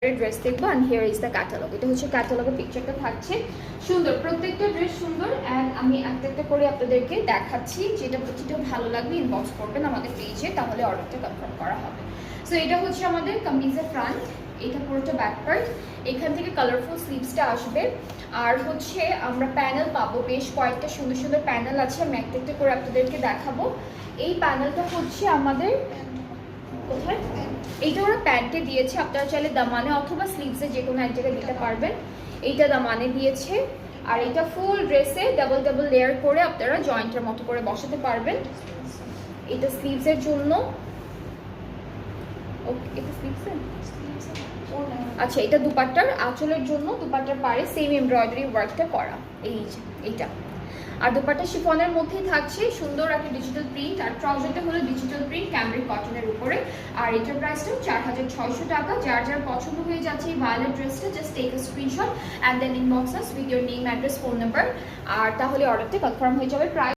Dress দেখবো and here is the catalogue. এটা হচ্ছে ক্যাটালগের পিকচারটা থাকছে সুন্দর, প্রত্যেকটা ড্রেস সুন্দর অ্যান্ড আমি একটা একটা করে আপনাদেরকে দেখাচ্ছি, যেটা ভালো লাগবে ইনবক্স করবেন আমাদের পেজে, তাহলে অর্ডারটা কনফার্ম করা হবে। সো এটা হচ্ছে আমাদের কামিজের ফ্রন্ট, এটা পুরোটা ব্যাক পার্ট, এখান থেকে কালারফুল স্লিভসটা আসবে। আর হচ্ছে আমরা প্যানেল পাবো, বেশ কয়েকটা সুন্দর সুন্দর প্যানেল আছে, আমি একটা একটা করে আপনাদেরকে দেখাবো। এই প্যানেলটা হচ্ছে আমাদের কোথায়, এইটা ওরা প্যান্টে দিয়েছে, আপনারা চাইলে দামানে অথবা স্লিভসে যে কোনো এক জায়গায় দিতে পারবেন। এইটা দামানে দিয়েছে আর এটা ফুল ড্রেসে ডাবল ডাবল লেয়ার করে আপনারা জয়েন্টের মতো করে বসাতে পারবেন। এটা স্লিভসের জন্য, ওকে এটা স্লিভসে, আচ্ছা এটা দুপাট্টার আঁচলের জন্য, দুপাট্টার পাড়ে সেম এমব্রয়ডারি ওয়ার্কটা করা, এই যে এইটা। আর দুপাট্টা শিফনের মধ্যেই থাকছে সুন্দর একটা ডিজিটাল প্রিন্ট, আর ট্রাউজারটা হলো ডিজিটাল প্রিন্ট ক্যামব্রিক কটনের উপরে। আর এটার প্রাইসটা 4600 টাকা। যার যার পছন্দ হয়ে যাচ্ছে এই ভায়োলেট ড্রেসটা, just take a screenshot and then inbox us with your name, address, phone number, আর তাহলে অর্ডারটা কনফার্ম হয়ে যাবে। প্রাইস